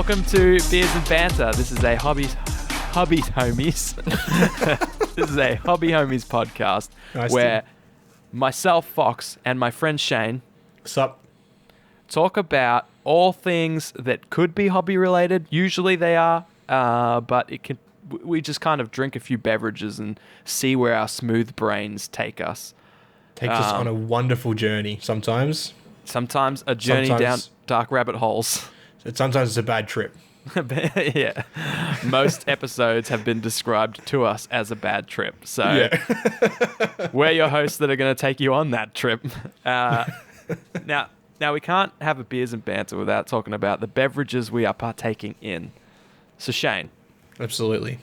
Welcome to Beers and Banter. This is a hobby homies. This is a hobby homies podcast where myself, Fox, and my friend Shane Sup? talk about all things that could be hobby related. Usually they are, but it can. We just kind of drink a few beverages and see where our smooth brains take us. Takes us on a wonderful journey sometimes. Sometimes a journey down dark rabbit holes. Sometimes it's a bad trip. Yeah. Most episodes have been described to us as a bad trip. So we're your hosts that are going to take you on that trip. Now we can't have a Beers and Banter without talking about the beverages we are partaking in. So Shane. Absolutely.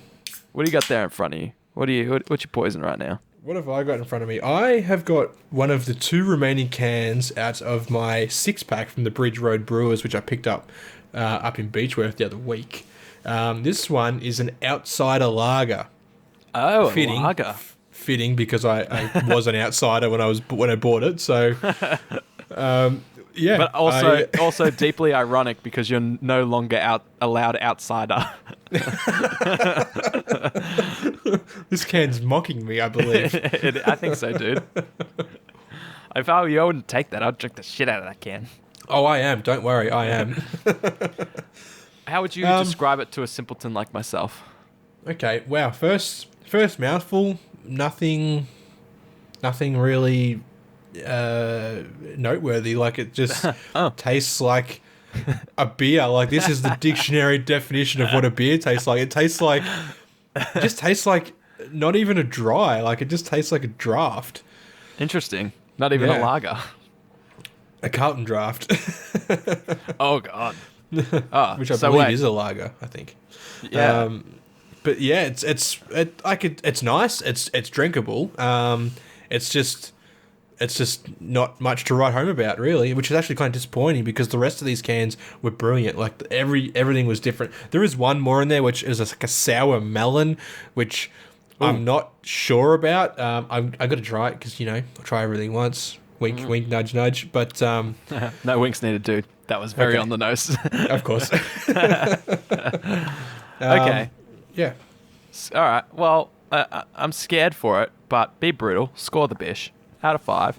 What do you got there in front of you? What's your poison right now? What have I got in front of me? I have got one of the 2 remaining cans out of my 6-pack from the Bridge Road Brewers, which I picked up in Beechworth the other week. This one is an outsider lager. Oh, a lager. Fitting because I was an outsider when I bought it. So, yeah. But also deeply ironic because you're no longer allowed outsider. This can's mocking me, I believe. I think so, dude. If I were you, I wouldn't take that. I'd drink the shit out of that can. Oh, I am. Don't worry, I am. How would you describe it to a simpleton like myself? Okay, wow. First mouthful, nothing really noteworthy. Like, it just tastes like a beer. Like, this is the dictionary definition of what a beer tastes like. It tastes like not even a dry. Like, it just tastes like a draft. Interesting. Not even a lager. A Carlton draft. Oh God. Which I believe is a lager, I think. Yeah. But yeah, it's nice. It's drinkable. It's just not much to write home about, really, which is actually kind of disappointing because the rest of these cans were brilliant. Like, everything was different. There is one more in there which is like a sour melon, which I'm not sure about. I got to try it because I'll try everything once. Wink, wink, nudge, nudge. But no winks needed, dude. That was very on the nose. Of course. Okay. Yeah. All right. Well, I'm scared for it, but be brutal. Score the bish. Out of 5.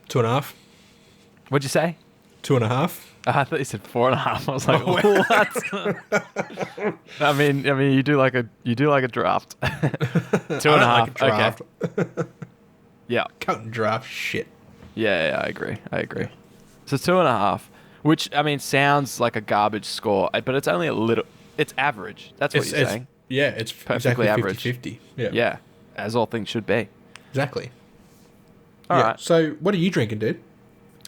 2.5. What'd you say? 2.5. I thought you said 4.5. I was like, what? I mean, you do like a draft. 2.5. Like a draft. Okay. Yeah. Cutting draft shit. Yeah, I agree. So 2.5, which sounds like a garbage score, but it's only a little. It's average. That's what you're saying. Yeah, it's perfectly exactly average. 50-50. Yeah, as all things should be. Exactly. All right. So, what are you drinking, dude?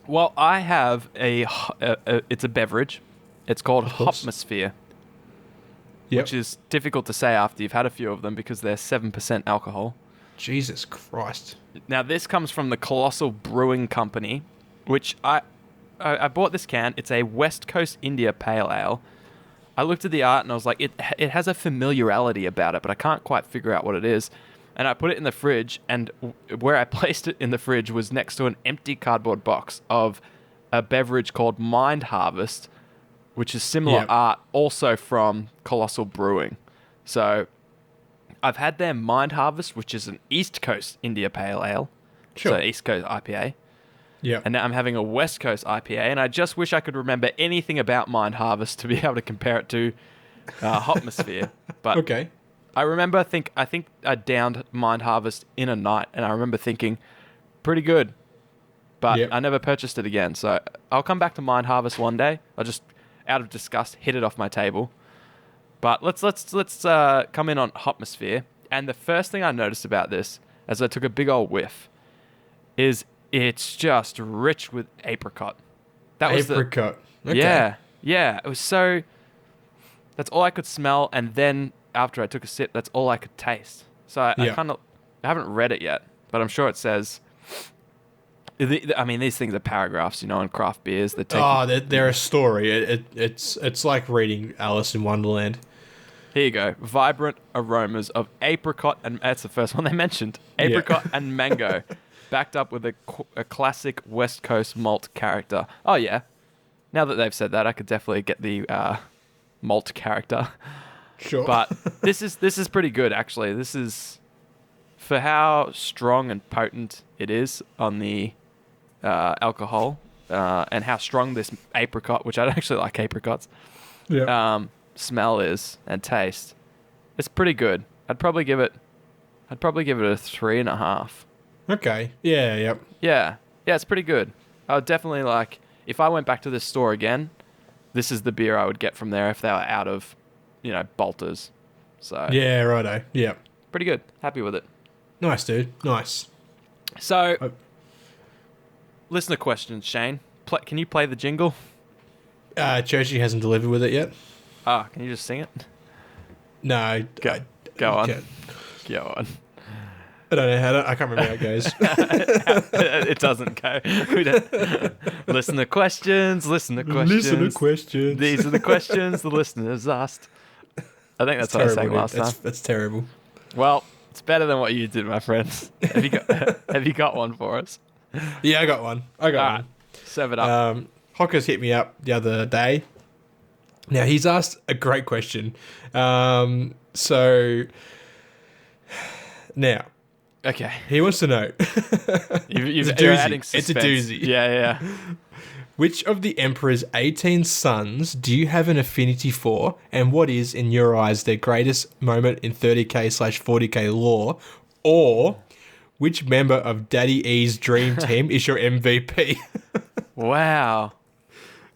Well, I have it's a beverage. It's called Hopmosphere, which is difficult to say after you've had a few of them because they're 7% alcohol. Jesus Christ. Now, this comes from the Colossal Brewing Company, which I bought this can. It's a West Coast India Pale Ale. I looked at the art and I was like, it has a familiarity about it, but I can't quite figure out what it is. And I put it in the fridge, and where I placed it in the fridge was next to an empty cardboard box of a beverage called Mind Harvest, which is similar art, also from Colossal Brewing. So I've had their Mind Harvest, which is an East Coast India Pale Ale. Sure. So East Coast IPA. Yeah. And now I'm having a West Coast IPA, and I just wish I could remember anything about Mind Harvest to be able to compare it to Hopmosphere. But okay. I remember, I think I downed Mind Harvest in a night, and I remember thinking, pretty good. But I never purchased it again. So I'll come back to Mind Harvest one day. I'll just, out of disgust, hit it off my table. But let's come in on Hopmosphere. And the first thing I noticed about this, as I took a big old whiff, is it's just rich with apricot. Apricot. Okay. Yeah. It was so. That's all I could smell, and then after I took a sip, that's all I could taste. So I haven't read it yet, but I'm sure it says. These things are paragraphs, in craft beers. They're a story. It's like reading Alice in Wonderland. Here you go. Vibrant aromas of apricot, and that's the first one they mentioned. Apricot and mango, backed up with a classic West Coast malt character. Oh yeah. Now that they've said that, I could definitely get the malt character. Sure. But this is pretty good, actually. This is, for how strong and potent it is on the alcohol, and how strong this apricot, which I don't actually like apricots, smell is and taste. It's pretty good. I'd probably give it a 3.5. Okay. Yeah. Yep. Yeah, it's pretty good. I would definitely like, if I went back to this store again, this is the beer I would get from there if they were out of, Balters. So Yeah. Righto. Yep. pretty good. Happy with it. Nice, dude. Nice. So, Oh. listener questions, Shane. Can you play the jingle? Churchy hasn't delivered with it yet. Can you just sing it? No. Go on. Okay. Go on. I don't know how I can't remember how it goes. It doesn't go. We don't. Listener questions. Listener questions. These are the questions the listeners asked. I think that's what I was saying last time. That's terrible. Well, it's better than what you did, my friends. Have you got one for us? Yeah, I got one. All right. Serve it up. Hocker's hit me up the other day. Now, he's asked a great question. So, now, Okay. he wants to know. You're adding suspense. It's a doozy. Yeah. Which of the Emperor's 18 sons do you have an affinity for, and what is, in your eyes, their greatest moment in 30k/40k lore? Or, which member of Daddy E's dream team is your MVP? Wow.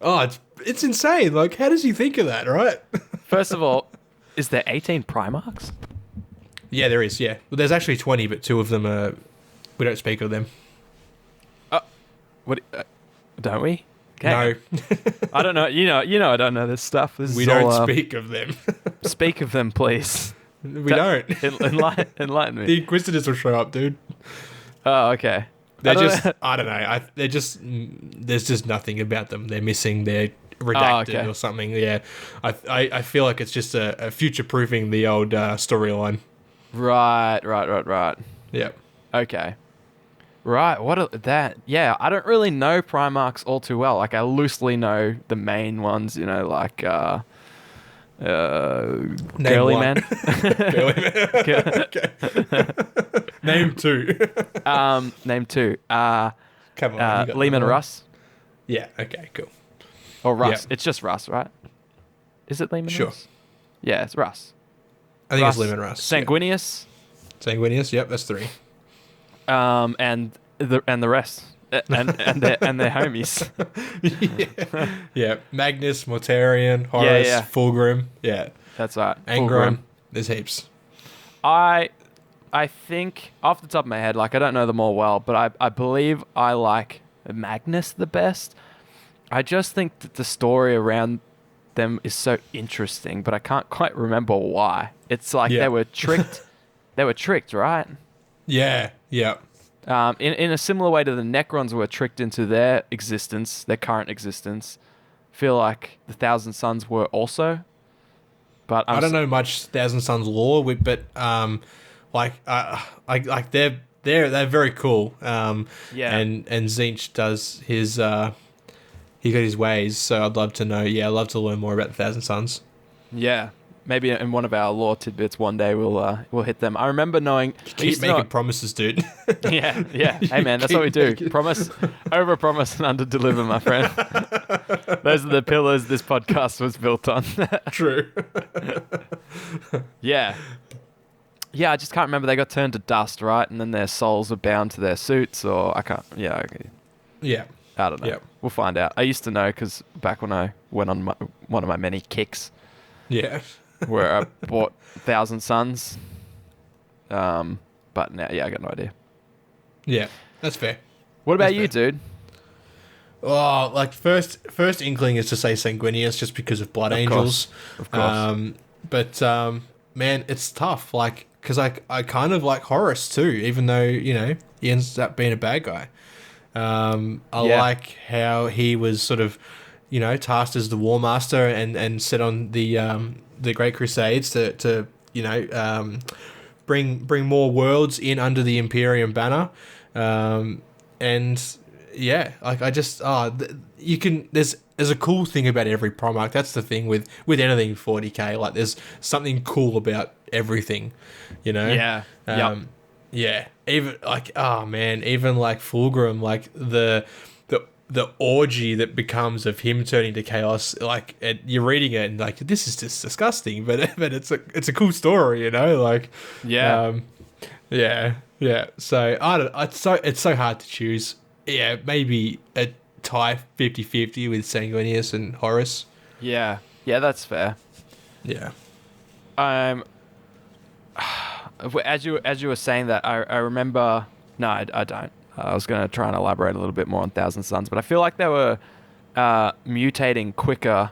Oh, it's insane. Like, how does he think of that, right? First of all, is there 18 Primarchs? Yeah, there is, yeah. Well, there's actually 20, but 2 of them are... We don't speak of them. What? Don't we? No. I don't know. You know, I don't know this stuff. We don't speak of them. Speak of them, please. We don't. Enlighten me. The Inquisitors will show up, dude. Oh, okay. I don't know. There's just nothing about them. They're missing. They're redacted or something. Yeah. I feel like it's just a future-proofing the old storyline. Right. Yep. Okay. Right, that? Yeah, I don't really know Primarchs all too well. Like, I loosely know the main ones, like, Girly one. Man. Girly Man. Okay. Name 2. Name 2. Come on. Lehman Russ. Yeah, okay, cool. Or Russ. Yep. It's just Russ, right? Is it Lehman Sure. Russ? Yeah, it's Russ. I think it's Lehman Russ. Sanguinius. Yeah. Sanguinius, yep, that's 3. And the rest. And their homies. Yeah. Magnus, Mortarion, Horus, Fulgrim. Yeah. That's right. Angron. There's heaps. I think, off the top of my head, like, I don't know them all well, but I believe I like Magnus the best. I just think that the story around them is so interesting, but I can't quite remember why. It's like they were tricked. They were tricked, right? Yeah. In a similar way to the Necrons were tricked into their existence, their current existence. I feel like the Thousand Sons were also. But I don't know much Thousand Sons lore, but they're very cool. And Tzeentch does his he got his ways. So I'd love to know. Yeah, I'd love to learn more about the Thousand Sons. Yeah. Maybe in one of our lore tidbits one day we'll hit them. I remember knowing... Keep making promises, dude. Yeah. Hey, man, that's what we do. Promise, over-promise, and under-deliver, my friend. Those are the pillars this podcast was built on. True. Yeah, I just can't remember. They got turned to dust, right? And then their souls are bound to their suits, or I can't... Yeah, okay. Yeah. I don't know. Yep. We'll find out. I used to know because back when I went on one of my many kicks... Yeah. where I bought Thousand Sons. But now, I got no idea. Yeah, that's fair. What about you, dude? Oh, like first inkling is to say Sanguinius just because of Blood Angels. Of course. But man, it's tough. Like, because I kind of like Horus too, even though he ends up being a bad guy. I like how he was sort of, tasked as the War Master and set on the Great Crusades to bring more worlds in under the Imperium banner, and yeah, like I just you can there's a cool thing about every product. That's the thing with anything 40K. Like there's something cool about everything, you know. Yeah. Yeah. Even like even like Fulgrim, like the orgy that becomes of him turning to chaos. Like you're reading it and like this is just disgusting, but it's a cool story, you know. Like yeah. So I don't. It's so hard to choose. Yeah, maybe a tie 50-50 with Sanguinius and Horus. Yeah, that's fair. Yeah. As you were saying that, I remember. No, I don't. I was going to try and elaborate a little bit more on Thousand Suns, but I feel like they were mutating quicker,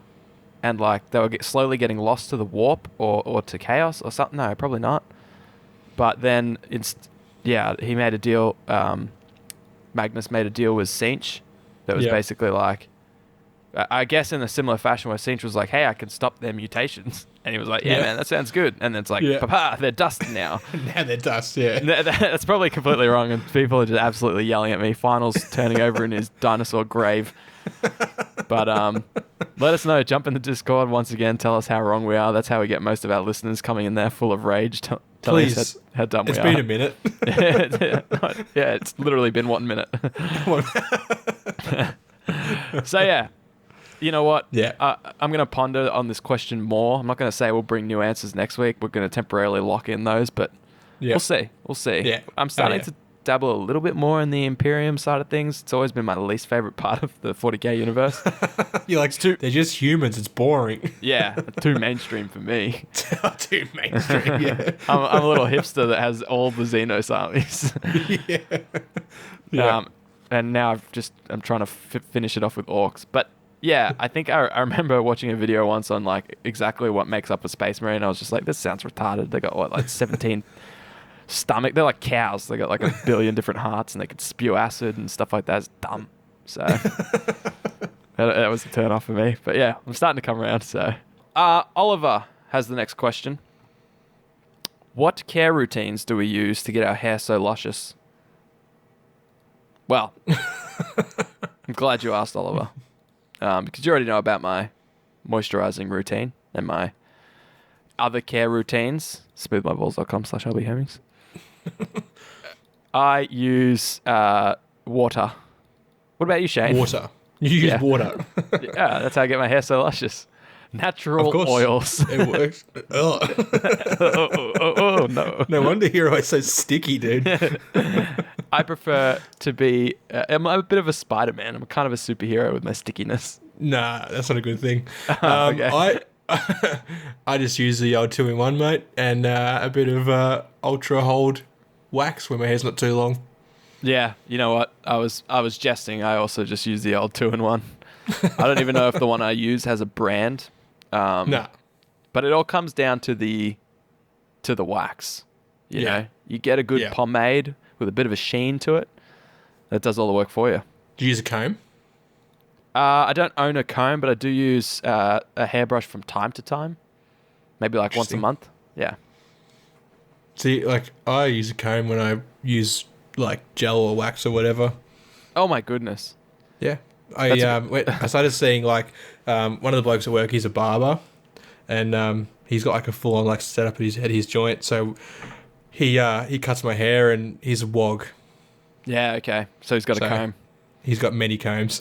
and like they were slowly getting lost to the warp or to chaos or something. No, probably not. But then he made a deal. Magnus made a deal with Sinch that was basically like, I guess in a similar fashion where Sinch was like, hey, I can stop their mutations. And he was like, yeah, man, that sounds good. And then it's like, papa, they're dust now. Now they're dust, yeah. That's probably completely wrong. And people are just absolutely yelling at me. Final's turning over in his dinosaur grave. But let us know. Jump in the Discord once again. Tell us how wrong we are. That's how we get most of our listeners coming in there full of rage. Telling us how dumb we are. It's been a minute. Yeah, it's literally been 1 minute. So yeah, you know what? Yeah. I'm going to ponder on this question more. I'm not going to say we'll bring new answers next week. We're going to temporarily lock in those, but we'll see. Yeah. I'm starting to dabble a little bit more in the Imperium side of things. It's always been my least favorite part of the 40K universe. You're like, they're just humans. It's boring. Yeah, too mainstream for me. Too mainstream, yeah. I'm a little hipster that has all the Xenos armies. Yeah. And now I'm trying to finish it off with orcs. But yeah, I think I remember watching a video once on like exactly what makes up a Space Marine. I was just like, this sounds retarded. They got like 17 stomach. They're like cows. They got like 1 billion different hearts and they could spew acid and stuff like that. It's dumb. So that was a turn off for me. But yeah, I'm starting to come around. So Oliver has the next question. What care routines do we use to get our hair so luscious? Well, I'm glad you asked, Oliver, because you already know about my moisturizing routine and my other care routines. smoothmyballs.com/hobbyhomings. I use water. What about you, Shane? Water. You use water. Yeah, that's how I get my hair so luscious. Natural oils. It works. Oh, no. No wonder you're always so sticky, dude. I prefer to be... I'm a bit of a Spider-Man. I'm kind of a superhero with my stickiness. Nah, that's not a good thing. Okay. I just use the old 2-in-1, mate, and a bit of ultra hold wax when my hair's not too long. Yeah, you know what? I was jesting. I also just use the old 2-in-1. I don't even know if the one I use has a brand. Nah. But it all comes down to the wax. You know, you get a good pomade with a bit of a sheen to it. That does all the work for you. Do you use a comb? I don't own a comb, but I do use a hairbrush from time to time. Maybe like once a month. Yeah. See, like I use a comb when I use like gel or wax or whatever. Oh my goodness. Yeah. I started seeing like one of the blokes at work, he's a barber, and he's got like a full on like setup at his joint. So he cuts my hair and he's a wog. Yeah, okay. So he's got a comb. He's got many combs.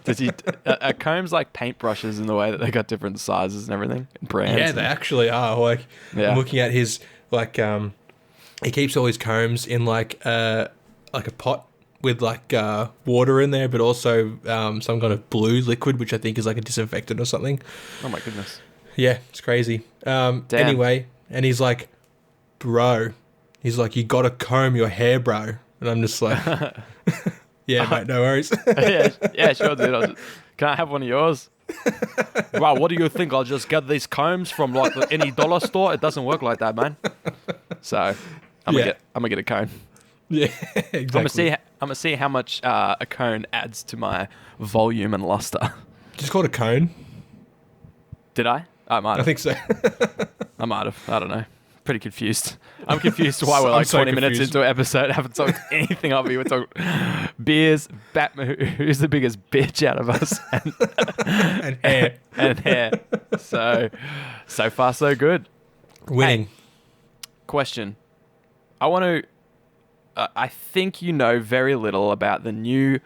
Does he? Are combs like paintbrushes in the way that they got different sizes and everything, and brands? Yeah, they actually are. Like I'm looking at his like he keeps all his combs in like a pot with like water in there, but also some kind of blue liquid, which I think is like a disinfectant or something. Oh my goodness. Yeah, it's crazy. Anyway, and he's like, bro, he's like, you gotta comb your hair, bro. And I'm just like, yeah, mate, no worries. yeah, sure, dude. Can I have one of yours? Wow, what do you think? I'll just get these combs from like any dollar store? It doesn't work like that, man. So I'm gonna get a comb. Yeah, exactly. I'm gonna see how much a cone adds to my volume and luster. Just call it a cone. Did I? I might have. I think so. I might have. I don't know. Pretty confused. I'm confused why we're like 20 minutes into an episode, haven't talked anything of you. We're talking beers, Batman, who's the biggest bitch out of us, And hair. and hair. So far so good. Winning. Hey, question. I want to. I think you know very little about the new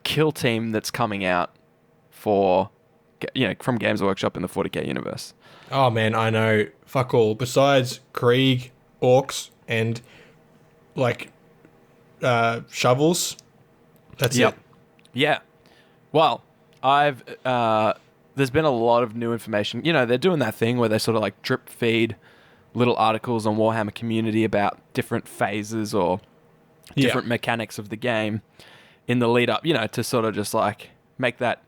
kill team that's coming out for, from Games Workshop in the 40k universe. Oh man, I know. Fuck all. Besides Krieg, Orcs, and like shovels, that's it. Yeah. Well, I've there's been a lot of new information. They're doing that thing where they sort of like drip feed little articles on Warhammer Community about different phases or different mechanics of the game in the lead up, to sort of just like make that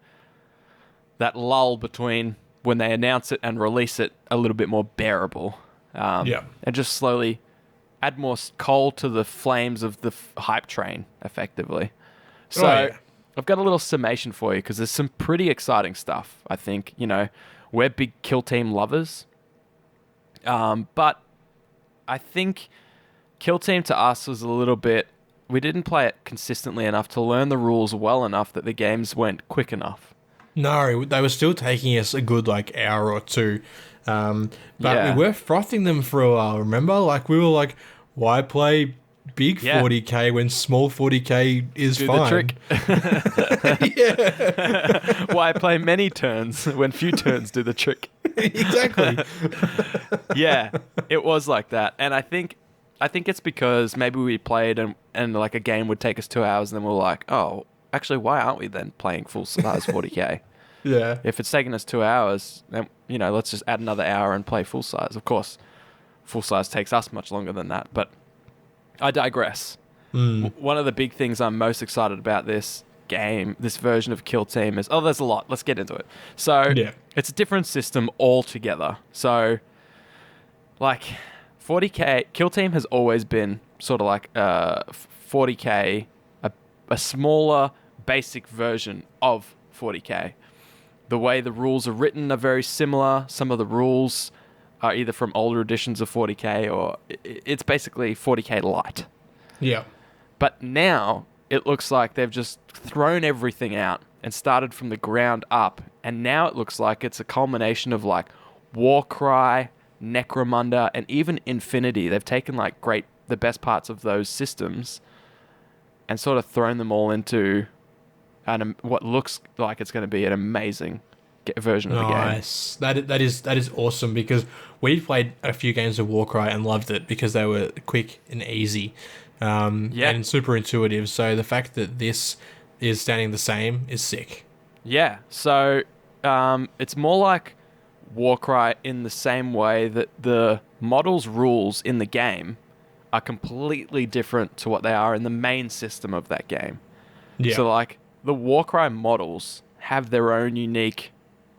lull between when they announce it and release it a little bit more bearable. And just slowly add more coal to the flames of the hype train, effectively. So I've got a little summation for you because there's some pretty exciting stuff, I think. We're big kill team lovers. But I think kill team to us was a little bit... We didn't play it consistently enough to learn the rules well enough that the games went quick enough. No, they were still taking us a good hour or two. But we were frothing them for a while, remember? We were like, why play big 40k when small 40k is fine? The trick. Why play many turns when few turns do the trick? Exactly. Yeah, it was like that. And I think it's because maybe we played and like a game would take us 2 hours and then we're like, oh, actually, why aren't we then playing full size 40k? Yeah. If it's taking us 2 hours, then, let's just add another hour and play full size. Of course, full size takes us much longer than that, but I digress. One of the big things I'm most excited about this game, this version of Kill Team is... Oh, there's a lot. Let's get into it. So, it's a different system altogether. So, 40k... Kill Team has always been sort of like 40k, a smaller, basic version of 40k. The way the rules are written are very similar. Some of the rules are either from older editions of 40k or it's basically 40k light. Yeah. But now it looks like they've just thrown everything out and started from the ground up. And now it looks like it's a culmination of Warcry, Necromunda, and even Infinity. They've taken the best parts of those systems and sort of thrown them all into what looks like it's going to be an amazing version of the game. Nice. That is awesome because we played a few games of Warcry and loved it because they were quick and easy, and super intuitive. So the fact that this is standing the same is sick. Yeah. So it's more like Warcry in the same way that the models rules in the game are completely different to what they are in the main system of that game. Yeah. So the Warcry models have their own unique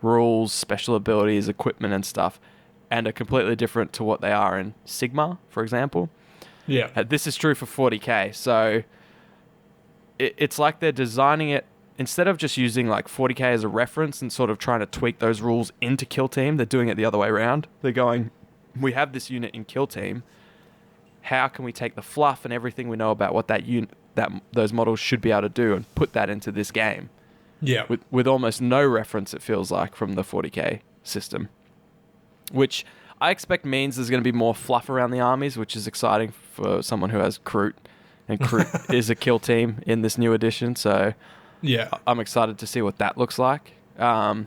rules, special abilities, equipment and stuff, and are completely different to what they are in Sigma, for example. Yeah. This is true for 40k. So it's like they're designing it, instead of just using 40k as a reference and sort of trying to tweak those rules into Kill Team, they're doing it the other way around. They're going, we have this unit in Kill Team. How can we take the fluff and everything we know about what those models should be able to do and put that into this game? Yeah. With almost no reference, it feels like, from the 40k system. Which I expect means there's going to be more fluff around the armies, which is exciting for someone who has Kroot. And Kroot is a kill team in this new edition, so yeah, I'm excited to see what that looks like. But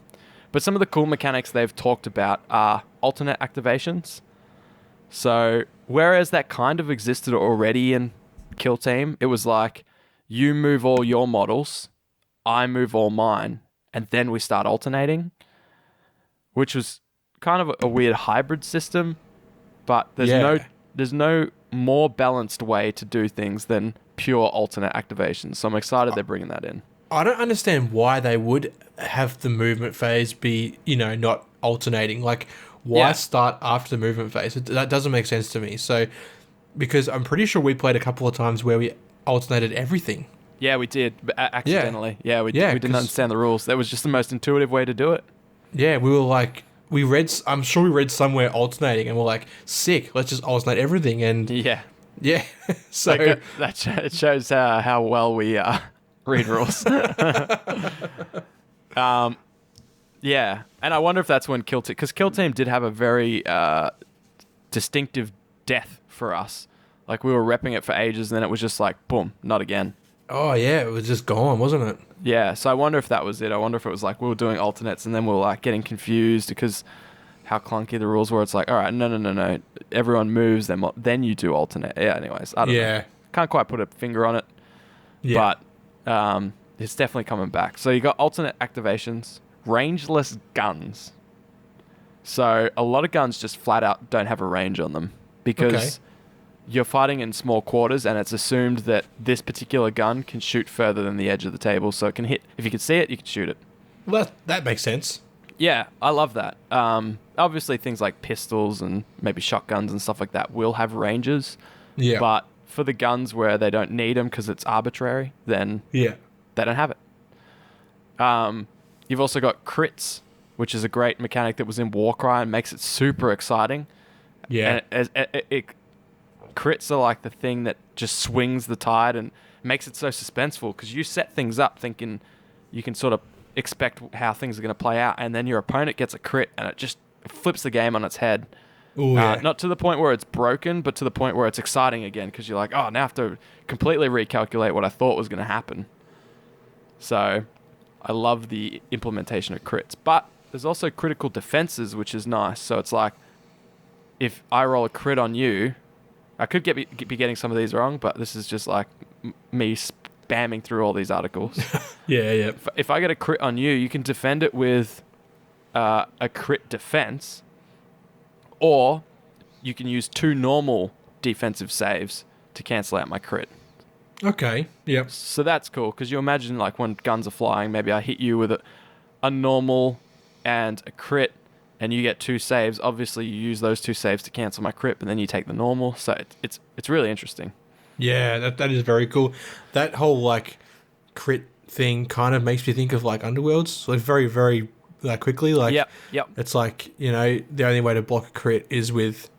some of the cool mechanics they've talked about are alternate activations. So whereas that kind of existed already in Kill Team, it was like you move all your models, I move all mine, and then we start alternating, which was kind of a weird hybrid system, but there's no more balanced way to do things than pure alternate activations. So I'm excited they're bringing that in. I don't understand why they would have the movement phase be, not alternating. Why start after the movement phase? That doesn't make sense to me. So, because I'm pretty sure we played a couple of times where we alternated everything. Yeah, we did, accidentally. Yeah, we didn't understand the rules. That was just the most intuitive way to do it. Yeah, we were I'm sure we read somewhere alternating and we're like, sick, let's just alternate everything. And Yeah. So It shows how well we read rules. Yeah, and I wonder if that's when Kill Team, because Kill Team did have a very distinctive death for us. Like we were repping it for ages, and then it was just like, boom, not again. oh yeah, it was just gone, wasn't it? Yeah, so I wonder if that was it. I wonder if it was like we were doing alternates, and then we were like getting confused because how clunky the rules were. It's like, all right, no. Everyone moves, then you do alternate. Yeah, anyways, I don't know. Can't quite put a finger on it, Yeah. but it's definitely coming back. So you got alternate activations, rangeless guns. So a lot of guns just flat out don't have a range on them because you're fighting in small quarters, and it's assumed that this particular gun can shoot further than the edge of the table, so it can hit. If you can see it, you can shoot it. Well, that makes sense. Yeah, I love that. Obviously, things like pistols and maybe shotguns and stuff like that will have ranges. Yeah. But for the guns where they don't need them because it's arbitrary, then Yeah. they don't have it. You've also got crits, which is a great mechanic that was in Warcry and makes it super exciting. Yeah. And crits are like the thing that just swings the tide and makes it so suspenseful because you set things up thinking you can sort of expect how things are going to play out, and then your opponent gets a crit and it just flips the game on its head. Ooh, yeah. Not to the point where it's broken, but to the point where it's exciting again because you're like, oh, now I have to completely recalculate what I thought was going to happen. So I love the implementation of crits. But there's also critical defenses, which is nice. So it's like if I roll a crit on you, I could be getting some of these wrong, but this is just like me spamming through all these articles. Yeah. If I get a crit on you, you can defend it with a crit defense, or you can use 2 normal defensive saves to cancel out my crit. Okay. Yep. So that's cool, because you imagine like when guns are flying, maybe I hit you with a normal and a crit, and you get 2 saves. Obviously, you use those 2 saves to cancel my crit, but then you take the normal. So it's really interesting. Yeah, that is very cool. That whole like crit thing kind of makes me think of like Underworlds, like very, very quickly. Like, Yep. It's like, you know, the only way to block a crit is with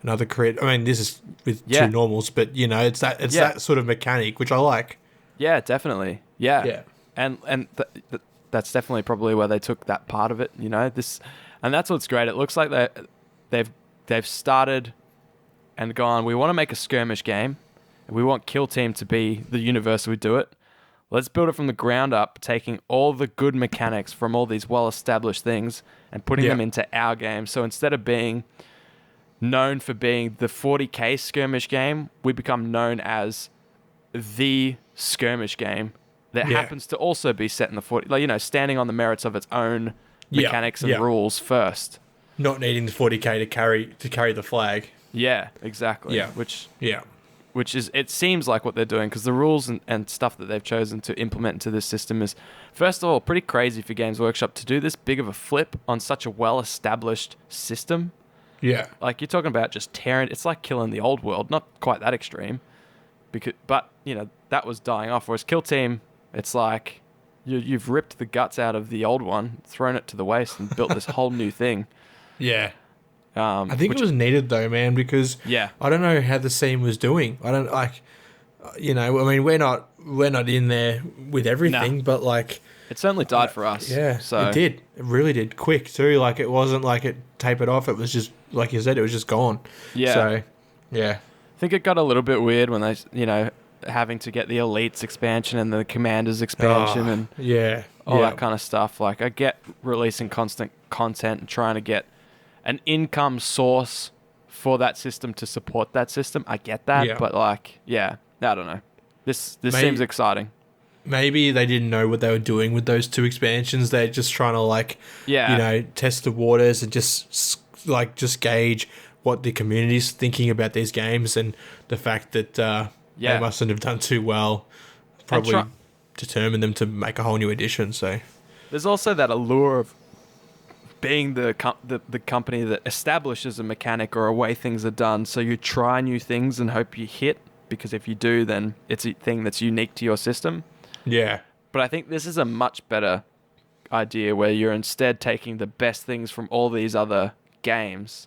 another crit. I mean, this is with 2 normals, but you know, it's that sort of mechanic, which I like. Yeah, definitely. Yeah. Yeah. And that's definitely probably where they took that part of it. You know, and that's what's great. It looks like they've started and gone, we want to make a skirmish game. We want Kill Team to be the universe we do it. Let's build it from the ground up, taking all the good mechanics from all these well-established things and putting them into our game. So instead of being known for being the 40k skirmish game, we become known as the skirmish game that happens to also be set in the 40, like, you know, standing on the merits of its own mechanics and rules first. Not needing the 40k to carry the flag. Yeah, exactly. Yeah. Which is, it seems like what they're doing, because the rules and stuff that they've chosen to implement into this system is, first of all, pretty crazy for Games Workshop to do this big of a flip on such a well-established system. Yeah. Like, you're talking about just tearing, it's like killing the old world, not quite that extreme, but, you know, that was dying off, whereas Kill Team, it's like, you've ripped the guts out of the old one, thrown it to the waste, and built this whole new thing. Yeah. I think it was needed though, man, because I don't know how the scene was doing. I don't like, you know, I mean, we're not in there with everything, but like, it certainly died for us. Yeah, so it did. It really did. Quick too. Like, it wasn't like it tapered off. It was just, like you said, it was just gone. Yeah. So, yeah. I think it got a little bit weird when they, you know, having to get the Elites expansion and the Commanders expansion and all that kind of stuff. Like, I get releasing constant content and trying to get an income source for that system to support that system. I get that, but like, I don't know. This seems exciting. Maybe they didn't know what they were doing with those 2 expansions. They're just trying to like, you know, test the waters and just gauge what the community's thinking about these games, and the fact that they mustn't have done too well probably determined them to make a whole new edition. So there's also that allure of being the company that establishes a mechanic or a way things are done. So you try new things and hope you hit, because if you do, then it's a thing that's unique to your system. Yeah. But I think this is a much better idea, where you're instead taking the best things from all these other games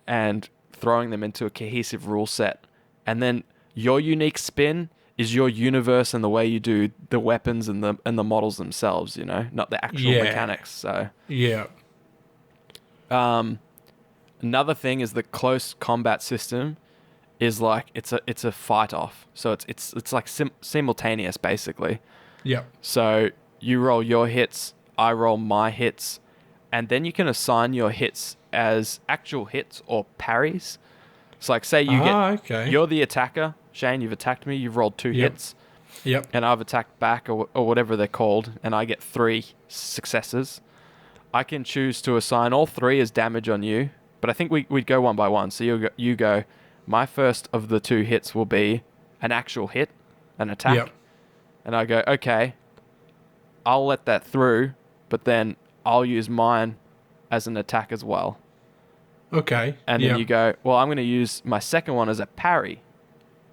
and throwing them into a cohesive rule set and then your unique spin is your universe and the way you do the weapons and the models themselves, you know, not the actual mechanics. So Yeah. Another thing is the close combat system is like it's a fight off. So it's like simultaneous basically. Yeah. So you roll your hits, I roll my hits, and then you can assign your hits as actual hits or parries. So like say you're the attacker, Shane, you've attacked me, you've rolled 2 hits. Yep. And I've attacked back or whatever they're called, and I get 3 successes. I can choose to assign all 3 as damage on you, but I think we'd go one by one. So you go, my first of the 2 hits will be an actual hit, an attack. Yep. And I go, okay, I'll let that through, but then I'll use mine as an attack as well. Okay. And then you go, well, I'm going to use my second one as a parry.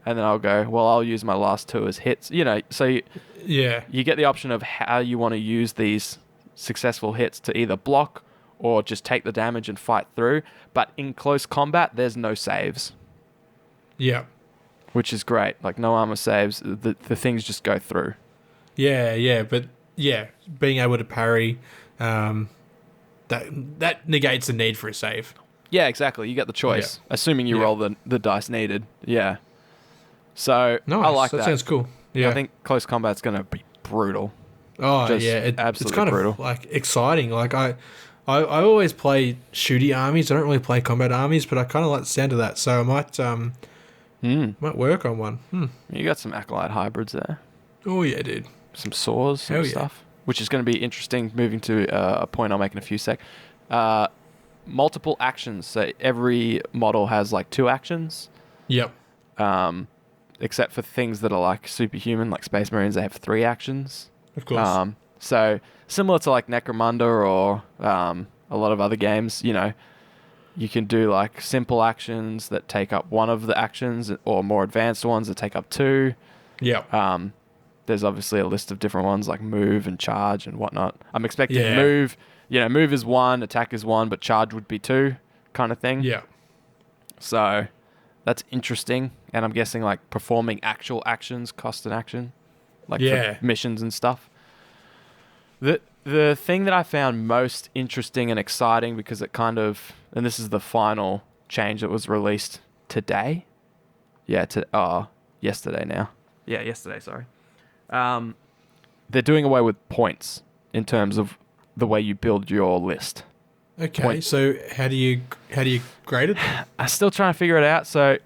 And then I'll go, well, I'll use my last 2 as hits. You know, so you get the option of how you want to use these successful hits to either block or just take the damage and fight through. But in close combat, there's no saves. Yeah. Which is great. Like, no armor saves. The things just go through. Yeah. But, yeah, being able to parry, that negates the need for a save. Yeah, exactly. You get the choice, assuming you roll the dice needed. Yeah. So, nice. I like that. That sounds cool. Yeah. I think close combat's going to be brutal. Oh, Just yeah. absolutely it's kind brutal. of, like, exciting. Like, I always play shooty armies. I don't really play combat armies, but I kind of like the sound of that. So I might work on one. You got some Acolyte hybrids there. Oh, yeah, dude. Some saws and stuff, which is going to be interesting. Moving to a point I'll make in a few sec. Multiple actions. So every model has like 2 actions. Yep. Except for things that are like superhuman, like Space Marines, they have 3 actions. Of course. So similar to like Necromunda or a lot of other games, you know, you can do like simple actions that take up one of the actions, or more advanced ones that take up 2. Yeah. There's obviously a list of different ones like move and charge and whatnot. I'm expecting move. You know, move is 1, attack is 1, but charge would be 2, kind of thing. Yeah. So that's interesting, and I'm guessing like performing actual actions cost an action, like for missions and stuff. The thing that I found most interesting and exciting, because it kind of, and this is the final change that was released today. Yesterday now. Yeah, yesterday, sorry. They're doing away with points in terms of the way you build your list. Okay, so how do you grade it? I'm still trying to figure it out. So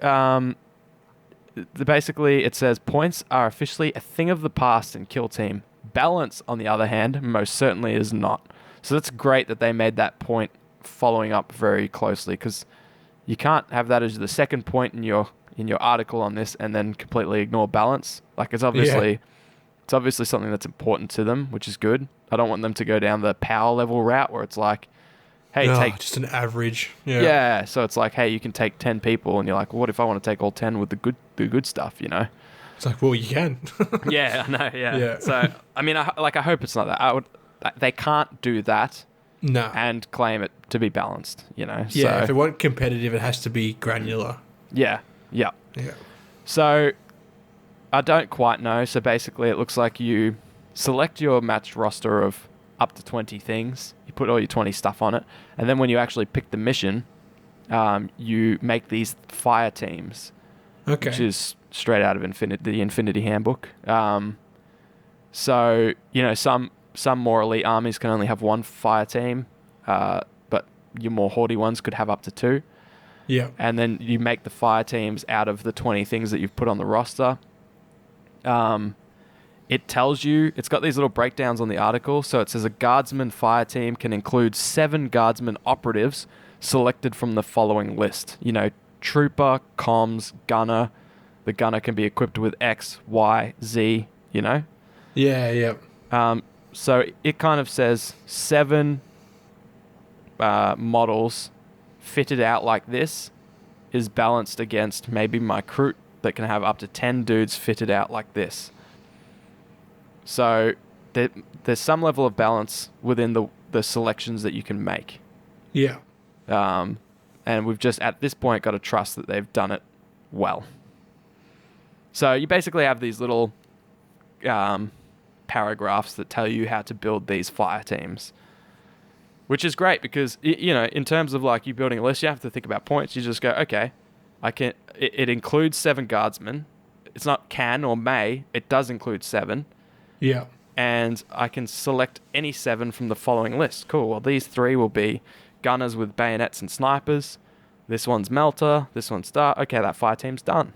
basically it says points are officially a thing of the past in Kill Team. Balance, on the other hand, most certainly is not. So that's great that they made that point following up very closely, because you can't have that as the second point in your article on this and then completely ignore balance. Like it's obviously something that's important to them, which is good. I don't want them to go down the power level route where it's like, hey, take just an average. Yeah, so it's like, hey, you can take 10 people, and you're like, well, what if I want to take all 10 with the good stuff, you know? It's like, well, you can. Yeah, I know, yeah. So, I mean, I hope it's not that. They can't do that and claim it to be balanced, you know? Yeah, so, if it weren't competitive, it has to be granular. Yeah. So, I don't quite know. So, basically, it looks like you select your matched roster of up to 20 things. You put all your 20 stuff on it. And then when you actually pick the mission, you make these fire teams. Okay. Which is straight out of the Infinity Handbook. So, you know, some more elite armies can only have 1 fire team, but your more haughty ones could have up to 2. Yeah. And then you make the fire teams out of the 20 things that you've put on the roster. It tells you, it's got these little breakdowns on the article. So it says a guardsman fire team can include 7 guardsman operatives selected from the following list. You know, trooper, comms, gunner. The gunner can be equipped with X, Y, Z, you know? Yeah. So it kind of says 7 models fitted out like this is balanced against maybe my crew that can have up to 10 dudes fitted out like this. So there's some level of balance within the selections that you can make. Yeah. And we've just, at this point, got to trust that they've done it well. So you basically have these little paragraphs that tell you how to build these fire teams, which is great because, in terms of like you building a list, you have to think about points. You just go, okay, it includes 7 guardsmen. It's not can or may. It does include 7. Yeah. And I can select any 7 from the following list. Cool. Well, these 3 will be gunners with bayonets and snipers. This one's melter. This one's star. Okay, that fire team's done.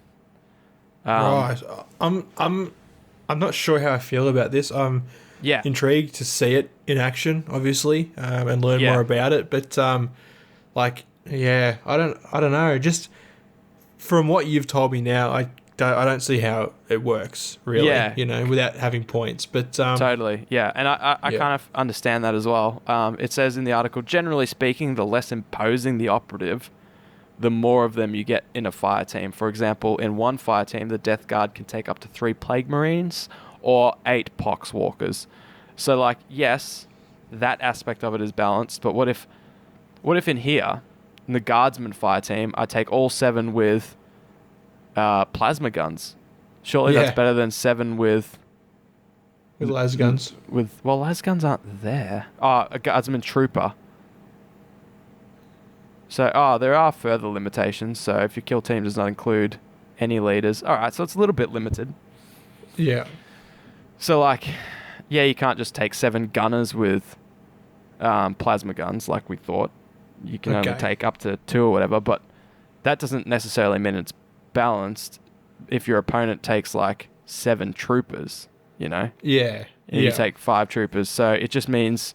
Right. I'm not sure how I feel about this. I'm intrigued to see it in action, obviously, and learn more about it. But I don't know. Just from what you've told me now, I don't see how it works really. Yeah. Without having points. But totally, yeah. And I kind of understand that as well. It says in the article, generally speaking, the less imposing the operative, the more of them you get in a fire team. For example, in one fire team, the Death Guard can take up to 3 Plague Marines or 8 Pox Walkers. So, like, yes, that aspect of it is balanced. But what if in here, in the Guardsman fire team, I take all 7 with plasma guns? Surely that's better than 7 with las guns. Las guns aren't there. A Guardsman Trooper. So, there are further limitations. So, if your kill team does not include any leaders, all right. So it's a little bit limited. Yeah. So, like, you can't just take 7 gunners with plasma guns like we thought. You can only take up to 2 or whatever. But that doesn't necessarily mean it's balanced. If your opponent takes like 7 troopers, and you take 5 troopers, so it just means.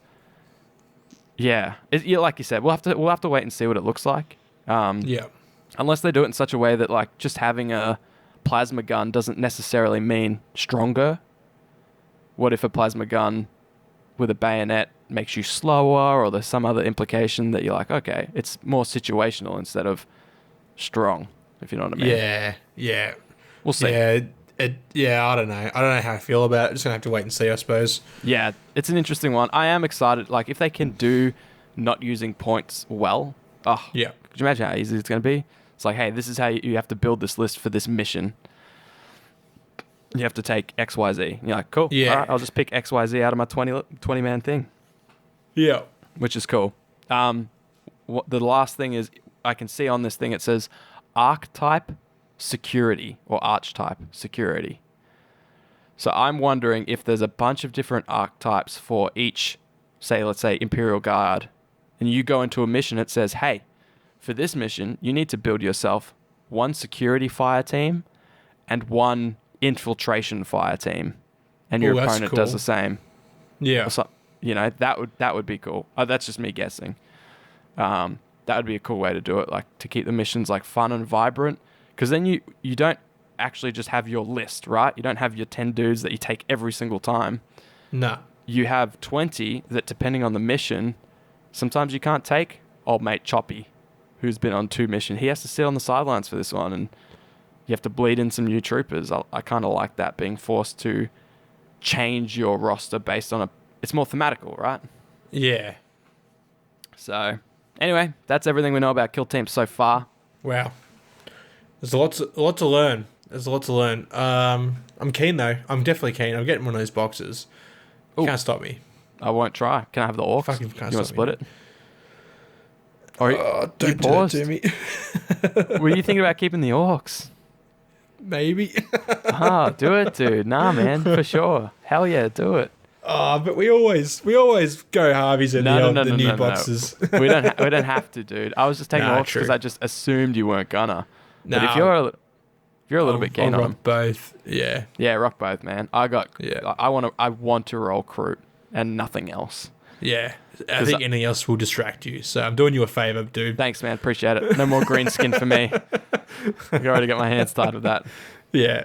Yeah, like you said, we'll have to wait and see what it looks like. Unless they do it in such a way that like just having a plasma gun doesn't necessarily mean stronger. What if a plasma gun with a bayonet makes you slower, or there's some other implication that you're like, okay, it's more situational instead of strong, if you know what I mean. Yeah. We'll see. I don't know. I don't know how I feel about it. Just gonna have to wait and see, I suppose. Yeah, it's an interesting one. I am excited. Like, if they can do not using points well, could you imagine how easy it's gonna be? It's like, hey, this is how you have to build this list for this mission. You have to take XYZ. And you're like, cool. Yeah. All right, I'll just pick XYZ out of my 20 man thing. Yeah. Which is cool. The last thing is, I can see on this thing it says archetype security or archetype security. So I'm wondering if there's a bunch of different archetypes for each, let's say Imperial Guard, and you go into a mission, it says, hey, for this mission, you need to build yourself 1 security fire team and 1 infiltration fire team, and your opponent does the same. Yeah. So, that would be cool. That's just me guessing. That would be a cool way to do it, like to keep the missions like fun and vibrant. Because then you don't actually just have your list, right? You don't have your 10 dudes that you take every single time. No. You have 20 that, depending on the mission, sometimes you can't take old mate Choppy, who's been on 2 missions. He has to sit on the sidelines for this one, and you have to bleed in some new troopers. I kind of like that, being forced to change your roster based on it's more thematical, right? Yeah. So, anyway, that's everything we know about kill teams so far. Wow. There's a lot to learn. I'm keen though. I'm definitely keen. I'm getting one of those boxes. You can't stop me. I won't try. Can I have the orcs? Fucking can't you want to split me. it? Or don't do that to me. Were you thinking about keeping the orcs? Maybe. Do it, dude. Nah, man, for sure. Hell yeah, do it. But we always go Harveys in the new boxes. We don't have to, dude. I was just taking orcs because I just assumed you weren't gonna. But if you're a little bit keen on them, both. Yeah. Yeah, rock both, man. I want to roll Kroot and nothing else. Yeah. I think anything else will distract you. So I'm doing you a favor, dude. Thanks, man. Appreciate it. No more green skin for me. I already got my hands tied with that. Yeah.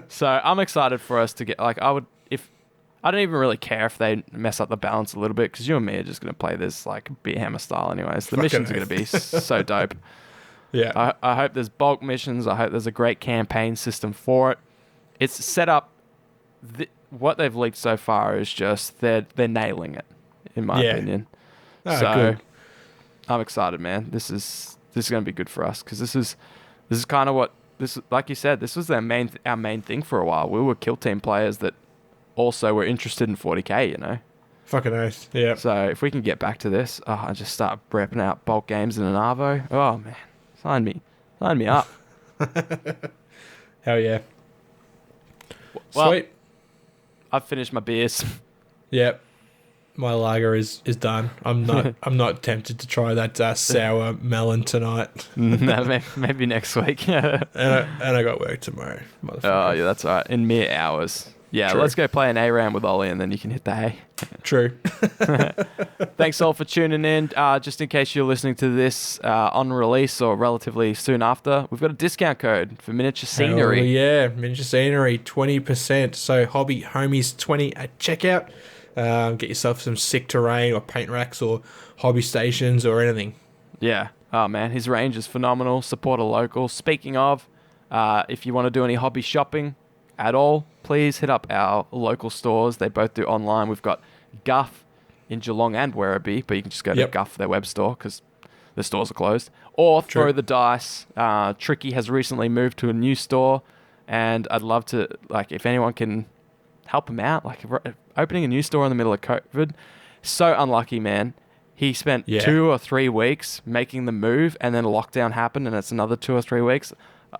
So I'm excited for us to get, like, I don't even really care if they mess up the balance a little bit, because you and me are just going to play this like Beer Hammer style anyways. The missions are going to be so dope. Yeah. I hope there's bulk missions. I hope there's a great campaign system for it. It's set up. What they've leaked so far is just they're nailing it, in my opinion. So good. I'm excited, man. This is going to be good for us, because this is kind of what this, like you said, this was our main thing for a while. We were kill team players that also were interested in 40k, you know. Fucking oath. Yeah. So if we can get back to this, I just start repping out bulk games in an Arvo. Oh man, sign me up. Hell yeah. Well, Sweet. I've finished my beers. Yep. My lager is done. I'm not tempted to try that sour melon tonight. No, maybe next week. and I got work tomorrow. Oh yeah, that's all right. In mere hours. Yeah, True. let's go play an ARAM with Ollie and then you can hit the hay. True. Thanks all for tuning in. Just in case you're listening to this on release or relatively soon after, we've got a discount code for miniature scenery. Oh, yeah, miniature scenery, 20%. So hobby homies 20 at checkout. Get yourself some sick terrain or paint racks or hobby stations or anything. Yeah. Oh man, his range is phenomenal. Support a local. Speaking of, if you want to do any hobby shopping at all, please hit up our local stores. They both do online. We've got Guff in Geelong and Werribee, but you can just go to Guff, their web store, because the stores are closed. Or Throw the Dice. Tricky has recently moved to a new store, and I'd love to, like, if anyone can help him out, like opening a new store in the middle of COVID. So unlucky, man. He spent 2 or 3 weeks making the move, and then lockdown happened, and it's another 2 or 3 weeks.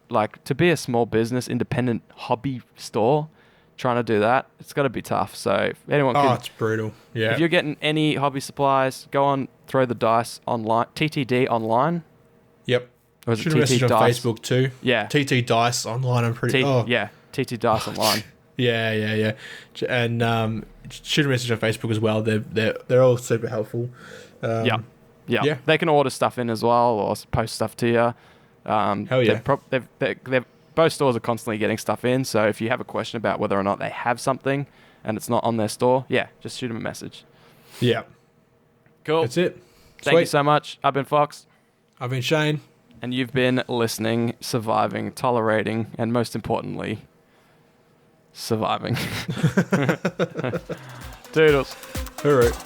Like, to be a small business, independent hobby store, trying to do that, it's got to be tough. So if anyone can... Oh, it's brutal. Yeah. If you're getting any hobby supplies, go on Throw the Dice online. TTD online. Yep. Or is Should it have TT messaged on Dice? Facebook too. Yeah. TT Dice online, I'm pretty... Yeah, TT Dice online. Yeah. And shoot a message on Facebook as well. They're all super helpful. Yeah. They can order stuff in as well or post stuff to you. Hell yeah. They've both stores are constantly getting stuff in, so if you have a question about whether or not they have something and it's not on their store, just shoot them a message. Yeah. Cool. That's it. Thank you so much. I've been Fox. I've been Shane. And you've been listening, surviving, tolerating, and most importantly, surviving. Doodles. All right.